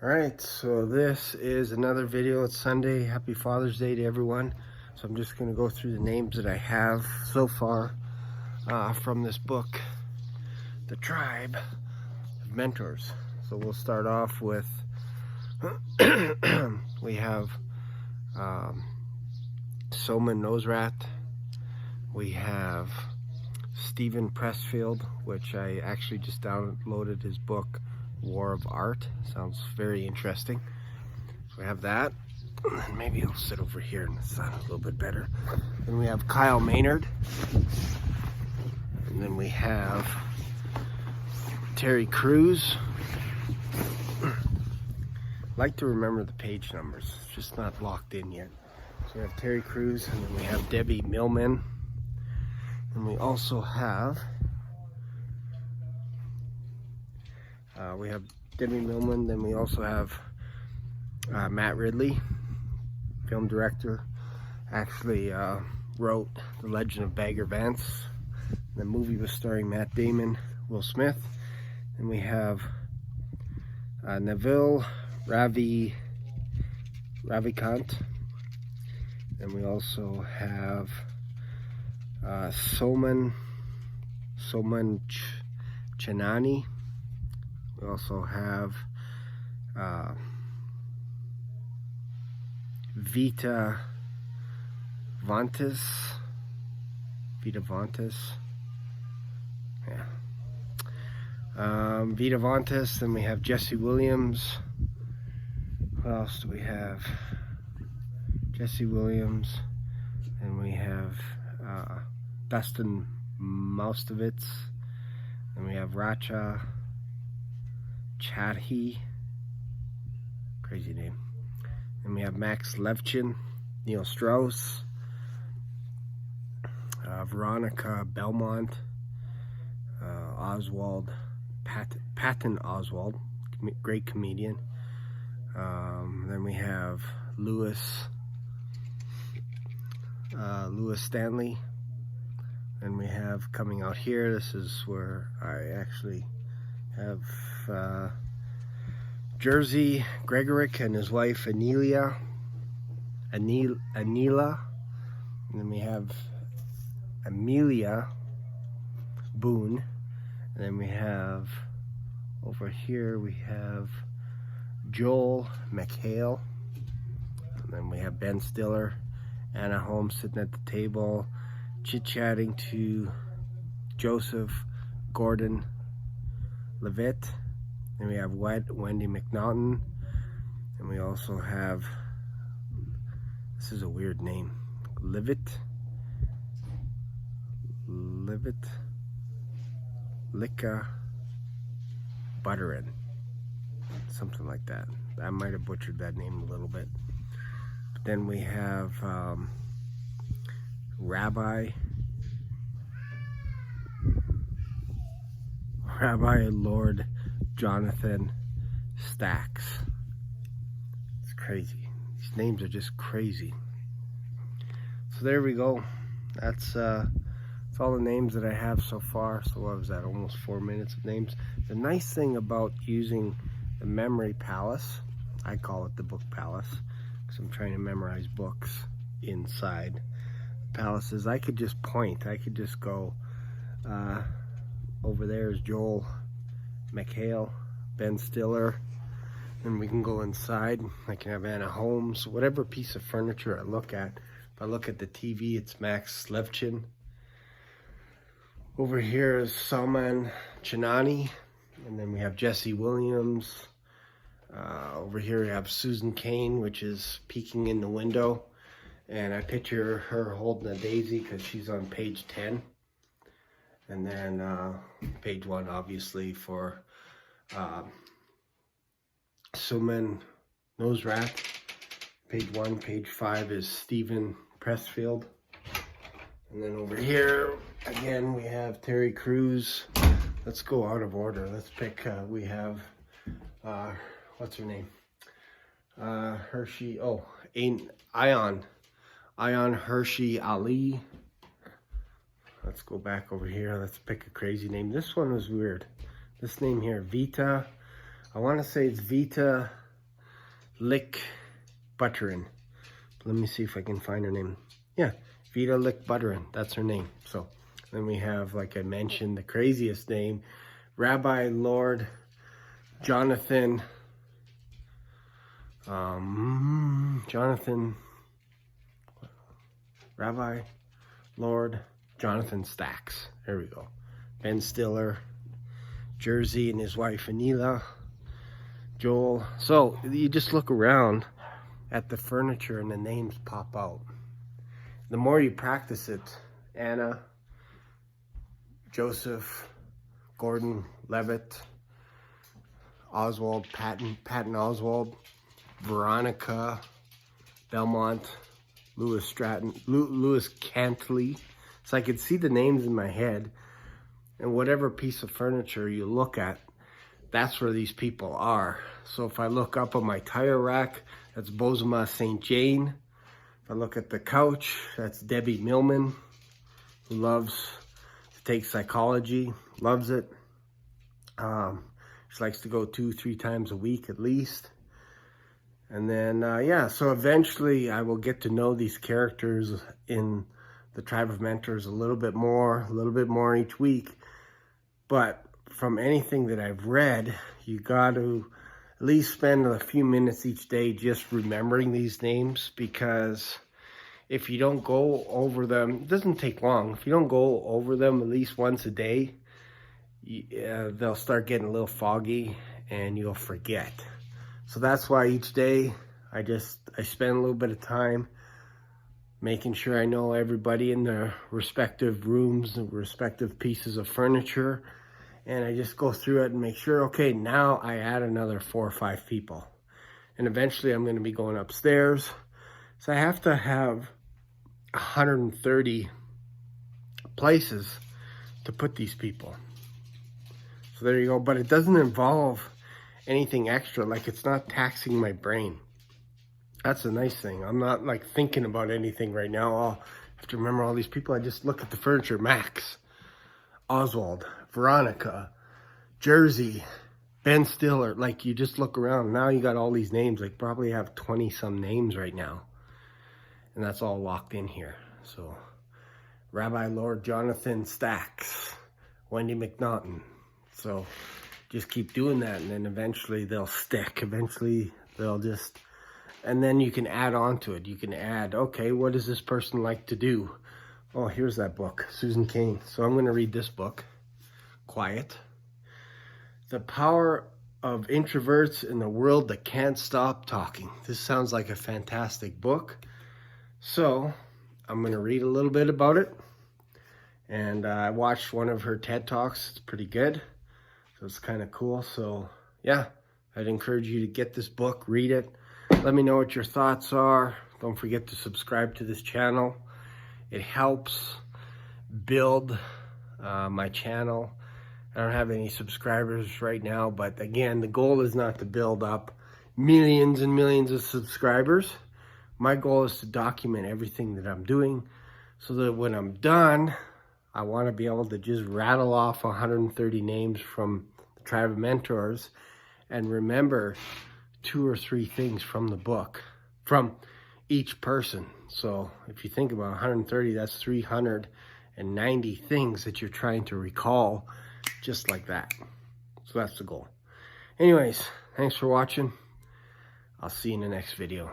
Alright, so this is another video. It's Sunday. Happy Father's Day to everyone. So I'm just going to go through the names that I have so far from this book, The Tribe of Mentors. So we'll start off with, we have Soman Nosrat. We have Stephen Pressfield, which I actually just downloaded his book, War of Art. Sounds very interesting. So we have that. And then maybe I'll sit over here in the sun a little bit better. Then we have Kyle Maynard. And then we have Terry Crews. I like to remember the page numbers. It's just not locked in yet. So we have Terry Crews, and then we have Debbie Millman. And we also have Debbie Millman. Then we also have Matt Ridley, film director. Actually wrote The Legend of Bagger Vance. The movie was starring Matt Damon, Will Smith. And we have Neville Ravikant. And we also have Soman Chenani. We also have Vita Von Tesse. Vita Von Tesse. Yeah. Vita Von Tesse. Then we have Jesse Williams. What else do we have? Jesse Williams. And we have Dustin Moustovitz. And we have Racha Chadhi, crazy name. And we have Max Levchin, Neil Strauss, Veronica Belmont, Oswald, Patton Oswald, great comedian. Then we have Louis Stanley. And we have coming out here, this is where I actually have Jersey Gregorick and his wife Anila. And then we have Amelia Boone. And then we have over here we have Joel McHale. And then we have Ben Stiller, Anna Holmes sitting at the table, chit-chatting to Joseph Gordon Levitt. And we have Wendy McNaughton. And we also have, this is a weird name, Lika Buterin, something like that. I might have butchered that name a little bit. But then we have Rabbi Lord Jonathan Sacks. It's crazy. These names are just crazy. So there we go. That's all the names that I have so far. So what was that? Almost 4 minutes of names. The nice thing about using the memory palace, I call it the book palace, because I'm trying to memorize books inside the palace, is I could just point. I could just go, over there is Joel McHale, Ben Stiller, and we can go inside. I can have Anna Holmes, whatever piece of furniture I look at. If I look at the TV, it's Max Levchin. Over here is Salman Chenani, and then we have Jesse Williams. Over here we have Susan Kane, which is peeking in the window, and I picture her holding a daisy because she's on page 10. And then page 1, obviously, for Soman Nosrat. Page 1, page 5 is Stephen Pressfield. And then over here, again, we have Terry Crews. Let's go out of order. Let's pick, we have, what's her name? Hershey, Ion Hershey Ali. Let's go back over here. Let's pick a crazy name. This one was weird. This name here, Vita. I want to say it's Vita Buterin. Let me see if I can find her name. Yeah, Vitalik Buterin, that's her name. So then we have, like I mentioned, the craziest name, Rabbi Lord Jonathan, Rabbi Lord Jonathan Sacks. There we go. Ben Stiller, Jersey, and his wife Anila, Joel. So you just look around at the furniture and the names pop out. The more you practice it, Anna, Joseph, Gordon, Levitt, Oswald, Patton Oswald, Veronica, Belmont, Louis Stratton, Louis Cantley. So I could see the names in my head, and whatever piece of furniture you look at, that's where these people are. So if I look up on my tire rack, that's Bozoma St. Jane. If I look at the couch, that's Debbie Millman, who loves to take psychology, loves it. She likes to go 2-3 times a week at least. And then, yeah, so eventually I will get to know these characters in the Tribe of Mentors a little bit more each week. But from anything that I've read, you got to at least spend a few minutes each day just remembering these names, because if you don't go over them, it doesn't take long. If you don't go over them at least once a day, they'll start getting a little foggy and you'll forget. So that's why each day I spend a little bit of time making sure I know everybody in their respective rooms and respective pieces of furniture. And I just go through it and make sure, okay, now I add another 4 or 5 people. And eventually I'm going to be going upstairs. So I have to have 130 places to put these people. So there you go. But it doesn't involve anything extra. Like, it's not taxing my brain. That's a nice thing. I'm not like thinking about anything right now. I'll have to remember all these people. I just look at the furniture. Max, Oswald, Veronica, Jersey, Ben Stiller. Like, you just look around. Now you got all these names. Like, probably have 20 some names right now. And that's all locked in here. So Rabbi Lord Jonathan Sacks, Wendy McNaughton. So just keep doing that, and then eventually they'll stick. Eventually they'll just, and then you can add on to it. You can add, okay, what does this person like to do? Oh, here's that book, Susan Cain. So I'm going to read this book, Quiet. The Power of Introverts in the World That Can't Stop Talking. This sounds like a fantastic book. So I'm going to read a little bit about it. And I watched one of her TED Talks. It's pretty good. So it's kind of cool. So yeah, I'd encourage you to get this book, read it. Let me know what your thoughts are. Don't forget to subscribe to this channel. It helps build my channel. I don't have any subscribers right now, but again, the goal is not to build up millions and millions of subscribers. My goal is to document everything that I'm doing so that when I'm done, I want to be able to just rattle off 130 names from the Tribe of Mentors and remember 2 or 3 things from the book, from each person. So if you think about 130, that's 390 things that you're trying to recall just like that. So that's the goal. Anyways, thanks for watching. I'll see you in the next video.